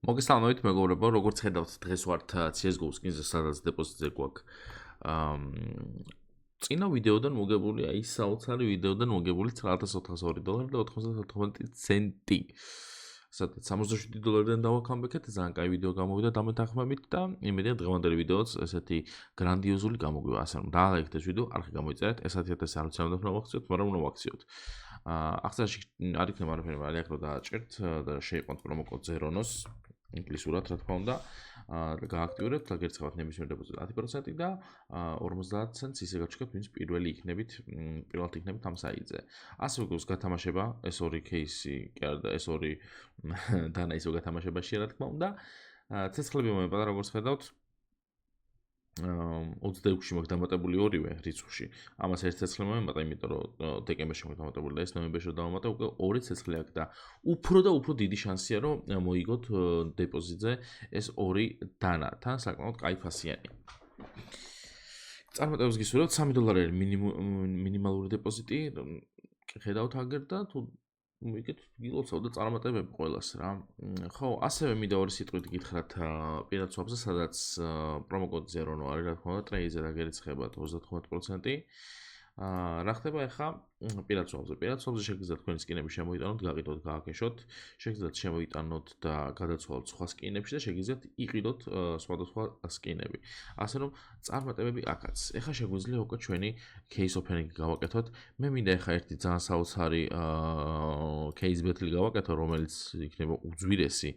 მოგესალმებით მეგობრებო, როგორც ხედავთ, დღეს ვართ CS:GO-ს კინზე, სადაც დეპოზიტზე გვაქვს წინა ვიდეოდან მოგებული, აი საოცარი ვიდეოდან მოგებული $9,402 და 99 ცენტი. სადაც $67-დან დავაქამბექეთ, ძალიან კაი ვიდეო გამოვიდა დამეთანხმებით და იმედია დღევანდელი ვიდეოც ესეთი გრანდიოზული გამოგვივა. ასე რომ დაალაიქეთ ეს ვიდეო, არხი გამოიწერეთ, ეს 1000 არ ვიცი რა ვახციოთ, მაგრამ უნდა ვაქციოთ. აღწერაში არ იქნება არაფერი, მაგრამ აქ რო დააჭერთ და შეიყვანთ პრომოკოდ ZERONOS ინგლისურად რა თქმა უნდა, გააქტიურებთ, გაგერცხავთ ნებისმიერ დეპოზიტზე 10% და 50 ცენტს ისე გაჩქართ, ვინც პირველად იქნებით ამ საიტზე. ასე გვაქვს გათამაშება, ეს ორი кейსი, კი არა და ეს ორი დანა ისო გათამაშებაშია რა თქმა უნდა. ცეცხლები მომეპარა, როგორც ხედავთ, 26-ში მაქვს დამატებული ორივე რიცხვში. ამას ერთ ცეცხლი მომემატა, იმიტომ რომ დეკემბერში მაქვს დამატებული და ეს ნოემბერში დავამატე, უკვე ორი ცეცხლი აქვს და უფრო და უფრო დიდი შანსია, რომ მოიგოთ დეპოზიტზე ეს ორი დანა. თან საკმაოდ კაი ფასიანი. წარმატებას გისურვებთ, $3 მინიმალური დეპოზიტი. ხედავთ აგერ და თუ მოიგეთ, გილოცავ და წარმატებები ყველას რა. ხო, ასევე მინდა ორი სიტყვით გითხრათ პირად სვაპზე, სადაც პრომოკოდ ZERONO არის, რა თქმა უნდა, ტრეიდზე დაგერიცხებათ 99%. რა ხდება ახლა პირად სვაპზე? პირად სვაპზე შეგიძლიათ თქვენი სკინები შემოიტანოთ, გაყიდოთ, გააკეშოთ, შეგიძლიათ შემოიტანოთ და გადაცვალოთ სხვა სკინებში და შეგიძლიათ იყიდოთ სხვადასხვა სკინები. ასე რომ წარმატებები აქაც. ახლა შეგვიძლია უკვე ჩვენი case opening გავაკეთოთ. მე მინდა ახლა ერთი ძალიან საოცარი case battle გავაკეთო, რომელიც იქნება უძვირესი.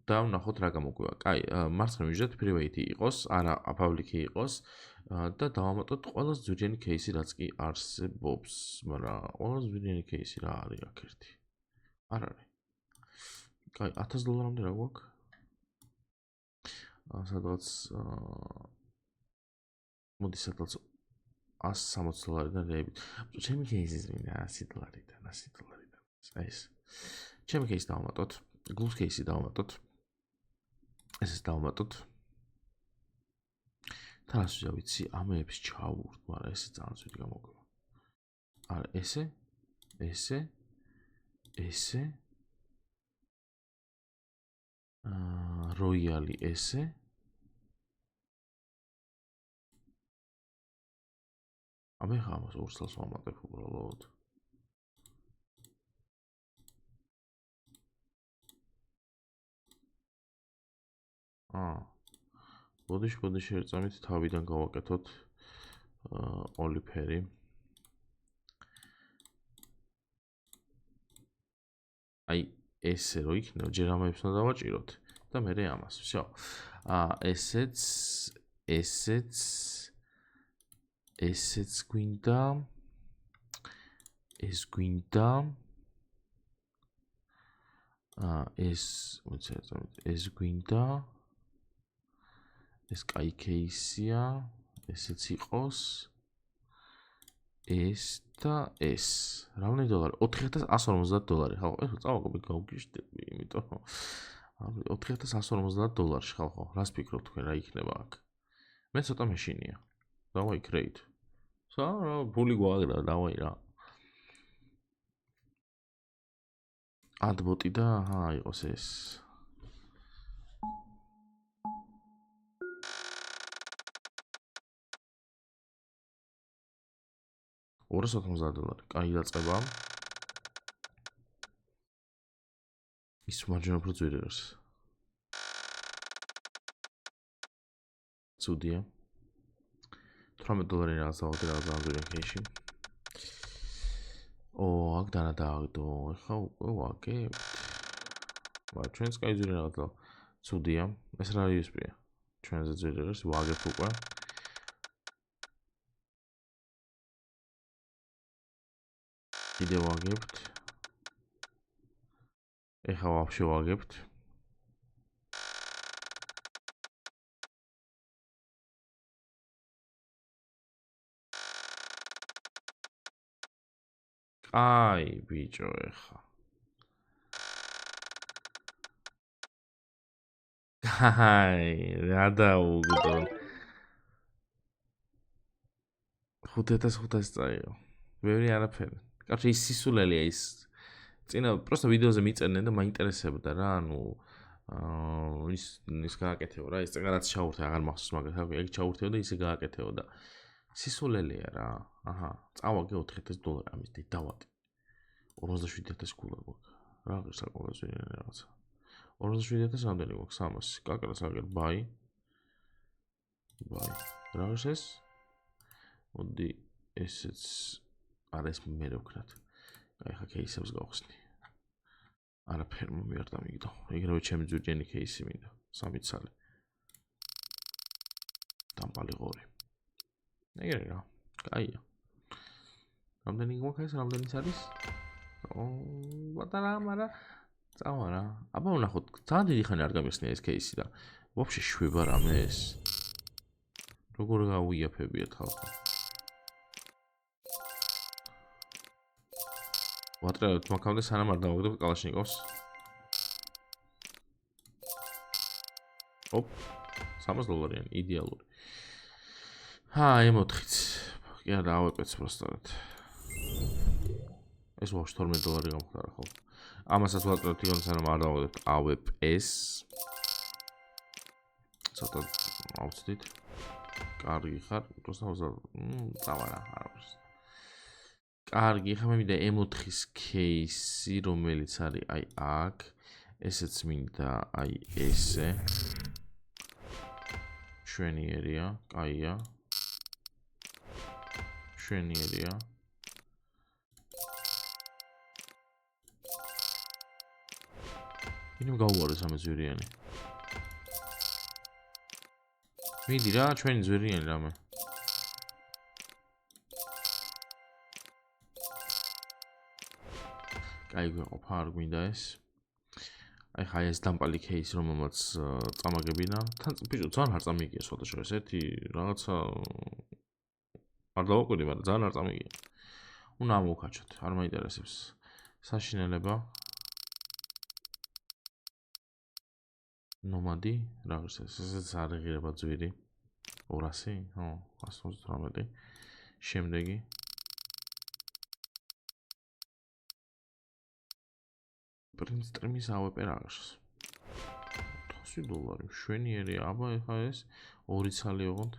და ვნახოთ რა გამოგვივა. კაი, მარცხნივ ვიჟდეთ, private იყოს, არა public იყოს და დავამატოთ ყველა ზვირიანი кейსი, რაც კი არსებობს, მაგრამ ყველა ზვირიანი кейსი რა არის აქ ერთი? არ არის. კაი, $1000-მდე რა გვაქვს? სადღაც მოდი სადღაც $160-დან რეებით. ჩემი кейსის მინდა $100-დან. აი ეს. ჩემი кейსი დავამატოთ. Glue case-ი დავამატოთ. ესეც დავამატოთ. თავს ვიცი, ამეებს ჩავურთ, მაგრამ ესე ძალიან ძვირი გამოგვივა. არა, ესე. როიალი ესე. ამე ხამას ორ წელს ვამატებ უბრალოდ. ბოდიში ერწამით თავიდან გავაკეთოთ ოლიფერი. აი ესე რო იქნება, ჯერ ამებს უნდა დავაჭიროთ და მერე ამას. всё. ესეც გვინდა. ეს გვინდა. ეს გვინდა. ეს კაი кейსია, ესეც იყოს. ეს და ეს. რამდენი დოლარი? $4150. ხალხო, ეს წავაგობი გავგიშდები, იმიტომ რომ $4150 ხალხო, რას ფიქრობთ თქვენ რა იქნება აქ? მე ცოტა მეშინია. დავაი create. რა, ფული გვააგრა, დავაი რა. adbot-ი და იყოს ეს. $250. კაი დაწყება. ის მარჯვენა უფრო ძვირი არის. ცუდია. $18 რაღაც დავადი რაღაც ძალიან кейში. აქ დანა დააგდო. ეხლა უკვე ვაკეთებ. მაგრამ ჩვენს კაი ძვირი რაღაცა ცუდია. ეს რა USB-ია? ჩვენზე ძვირი არის, ვაგებ უკვე. კიდე ვაგებთ. ეხლა ვაფშე ვაგებთ. აი, ბიჭო, ეხლა. აი, რა დაუგდო. 5500 წაიღო. ბევრი არაფერი. კარჩე ის სისულელია ის. წინა პროსტა ვიდეოზე მიწერდნენ და მაინტერესებდა რა, ანუ ის გააკეთეო რა, ეს წეგანაც ჩაურთე, აღარ მახსოვს მაგათ, ეგ ჩაურთეო და ისე გააკეთეო და სისულელეა რა. აჰა, წავაგე $4,000 ამის დავატი. 47,000 გულა გვაქვს. რა ღირს საკმაოდ ზვირიანი რაღაცა. 47,000 რამდენი გვაქვს? 300. კაკრას აგერ ბაი. რა ღირს ეს? მოდი ესეც არის მე ვქნათ. აი ხა кейსებს გავხსნი. არაფერ მომიარ დამიგდო. ეგრევე ჩემი ზვირიანი кейსი მინდა. 3 ცალი. დამპალი ღორი. ეგრე რა. კაია. რამდენი გვაქვს ეს? რამდენიც არის? პატარა, მაგრამ წავა რა. აბა ვნახოთ, ძალიან დიდი ხანი არ გამიხსნია ეს кейსი და ვაფშე შვება რამე ეს. როგორ გავუიაფებიათ ხალხო. ვატრევთ მაგამდე სანამ არ დავაგდებ კალაშნიკოვს. ოპ, $300 იდეალური. M4-იც. კი არა, ავეპეც პროსტად. ეს ვაფშე $12 გამხდარა ხო. ამასაც ვატრევთ იგონ სანამ არ დავაგდებ AWP-ს. ცოტა ავწდით. კარგი ხარ, უბრალოდ წავა რა, არაფერს. კარგი, ხა მე მინდა M4-ის кейსი, რომელიც არის აი აქ. ესეც მინდა აი ესე. შვენიერია, კაია. შვენიერია. ვინმე გაუვარეს ამ ზვირიანი. მიდი რა, ჩვენი ზვირიანი რამე. კაი გვეყოფა, არ გვინდა ეს. აი ხა ეს დამპალი кейსი, რომელმაც წამაგებინა. თან ბიჭო, ძალიან არ წამიგია სოთა შორის. ერთი რაღაცა არ დავაკვირდი, მაგრამ ძალიან არ წამიგია. უნდა ამოვკაჩოთ, არ მაინტერესებს. საშინელება. ნომადი, რა ღირს ეს? ესეც არ ეღირება ძვირი. 200? ო, 158. შემდეგი. პრინც ტრიმის AWP რა ღირს? $400 შვენიერია. აბა ეხა ეს 2 ცალი ოღონდ.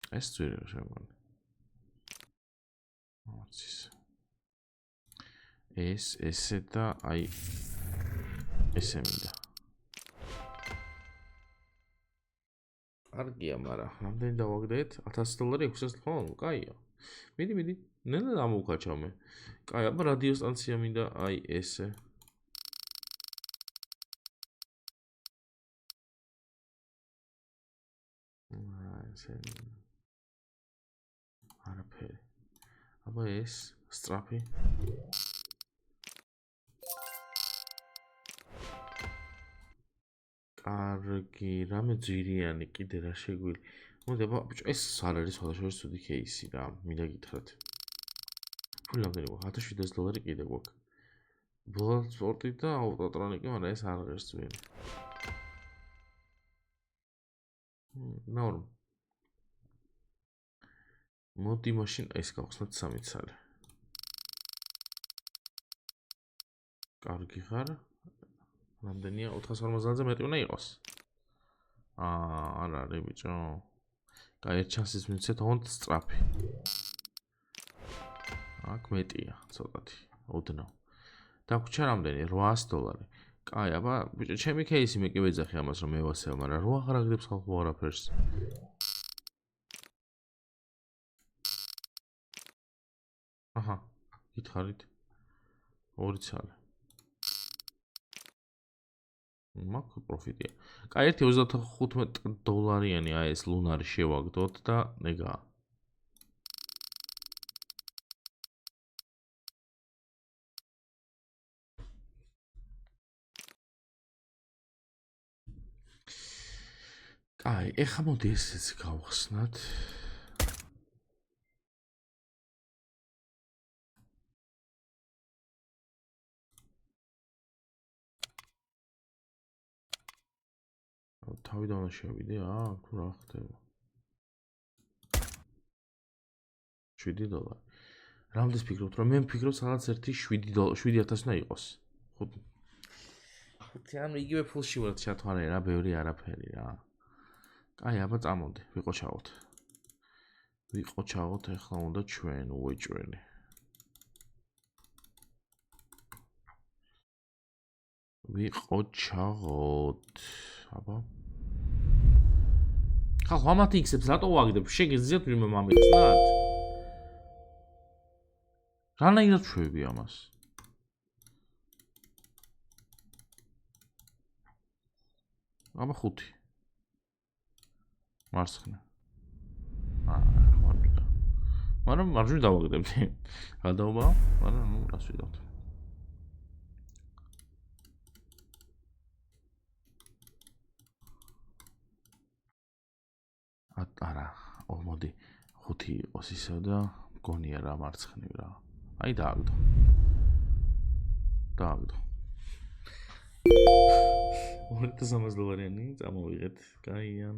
ეს ძვირი შემგონი. არცის. ესე და აი ესე მინდა. კარგია, მაგრამ რამდენი დავაგდეთ? $1,000 600 ხო? კაია. მიდი, ნელა ამოვკაჩავ მე. კაი, აბა რადიოსტანცია მინდა აი ესე. ესე. არაფერი. აბა ეს სწრაფი. კარგი, რამე ძვირიანი კიდე რა შეგვილი. მოდი აბა ბიჭო, ეს არ არის სხვადასხვა ცუდი кейსი რა, მინდა გითხრათ. ფული რამდენი გვაქვს? $1,700 კიდე გვაქვს. ბლად სპორტი და ავტოტრონიკი, მაგრამ ეს არ არის ძვირი. ნორმ. მოდი მაშინ ეს გავხსნათ 3 ცალი. კარგი ხარ? რამდენია? 450-ზე მეტი უნდა იყოს. არ არის ბიჭო. კაი, ერთ ჩანსის მიცეთ, ოღონდ სწრაფი. აქ მეტია, ცოტათი, ოდნავ. დაგვრჩა რამდენი? $800. კაი, აბა, ბიჭო, ჩემი кейსი მე კი ვეძახი ამას, რომ მევასეო, მაგრამ 8 აღარ აგდებს ხალხო არაფერს. აჰა, გითხარით. 2 ცალი. მაგ პროფიტია. კაი, ერთი $35 აი ეს ლუნარი შევაგდოთ და ნეგა. კაი, ეხა მოდი ესეც გავხსნათ. თავიდან უნდა შევიდე, თუ რა ხდება. $7. რამდენს ფიქრობთ, რომ მე ვფიქრობ სადაც 7,000 უნდა იყოს. ხუთი ანუ იგივე ფულში ვარ ჩათვალე რა, ბევრი არაფერი რა. აი, აბა წამოდი, ვიყოჩავოთ. ეხლა უნდა ჩვენ უეჭველი. ვიყოჩავოთ. აბა. ხალხო, ამათ იქსებს რატო ვაგდებ? შეგეძლიათ ვინმე მომეცნათ? რანაირად შვები ამას? აბა 5. მარცხნა. მაგრამ მარჯვნივ დავაგდებდი. რა დაობა? მაგრამ ნუ რას ვიდავთ. არა, მოდი 5 იყოს ისევ და მგონია რა მარცხნივ რა. აი დააგდო. 200 დოლარიანი წამოვიღეთ. კაია.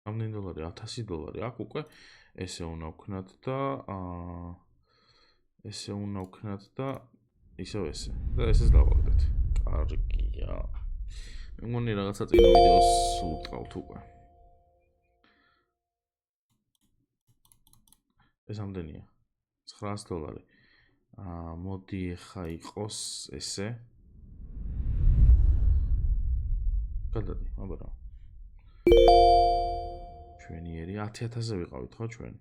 რამდენი დოლარი? 1000 დოლარი. აქ უკვე ესე უნდა ვქნათ და ისევ ესე. და ესეც დავაგდეთ. კარგია. მე მგონი რაღაცა წინ ვიდეოს ვუტყავთ უკვე. ეს ამდენია. 900 დოლარი. მოდი ხა იყოს ესე. გადადი, აბა რა. ჩვენიერი 10,000-ზე ვიყავით ხო ჩვენ?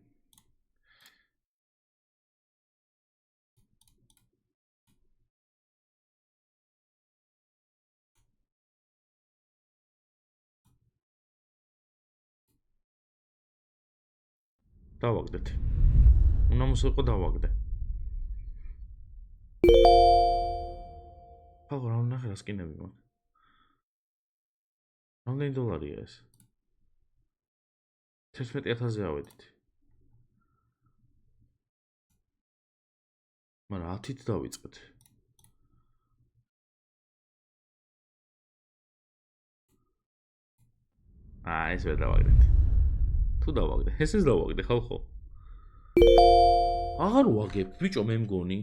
დავაგდეთ. უნდა მოსიყო დავაგდე. ხალხო, რა უნდა ნახე რა სკინები მაქვს. რამდენი დოლარია ეს? 11,000-ზე ავედით. მაგრამ 10-ით დავიწყეთ. ეს ვერ დავაგდეთ. თუ დავაგდე, ესეც დავაგდე ხალხო. აღარ ვაგებ, ბიჭო, მე მგონი.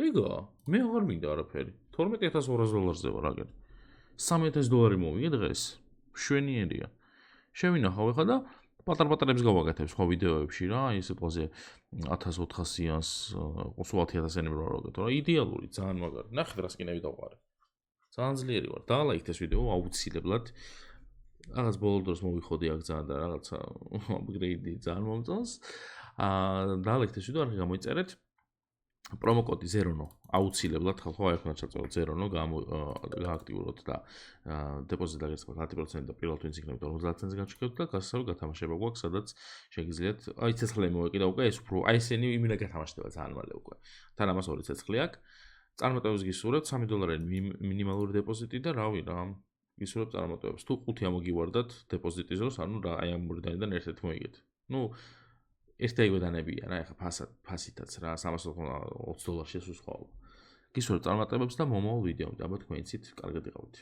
ეგა, მე აღარ მინდა არაფერი. 12,200 დოლარზე ვარ აგერ. 3,000 დოლარი მოვიგე დღეს. შვენიერია. შევინახავ ეხლა და პატარ-პატარებს გავაკეთებ სხვა ვიდეოებში რა, აი ესე პოზე 1400-იანს, 10,000-იანი ვაროგეთ რა, იდეალური, ძალიან მაგარი. ნახეთ რა სკინები დავყარე. ძალიან ძლიერი ვარ. დაალაიქეთ ეს ვიდეო აუცილებლად. რაღაც ბოლო დროს მოვიხოდი აქ ძალიან და რაღაცა აპგრეიდი ძალიან მომწონს. დაალაიქეთ ეს ვიდეო, არხი გამოიწერეთ. პრომოკოდი ზერონო აუცილებლად ხალხო აი ხნა ჩაწევთ ზერონო გააქტიუროთ და დეპოზიტი დაგესწრებთ 10% და პირველ twins იქნებით 50%-ზე გაჩქებთ და გასასწორო გათამაშება გვაქვს სადაც შეგიძლიათ აი ცეცხლი მოვეკიდა უკვე ეს უფრო აი ესენი იმინა გათამაშდება ძალიან მალე უკვე თან ამას 2 ცეცხლი აქვს წარმატებებს გისურვებთ $3 მინიმალური დეპოზიტი და რავი რა გისურვებთ წარმატებებს თუ 5 ამოგივარდათ დეპოზიტის დროს ანუ რა აი ამ მორიდანიდან ერთ-ერთ მოიგეთ ნუ ეს და იგოდანებია რა ეხა ფასითაც რა $320 შესუსხვალო. გისურვებთ წარმატებებს და მომავალ ვიდეომდე აბა თქვენ იცით კარგად იყავით.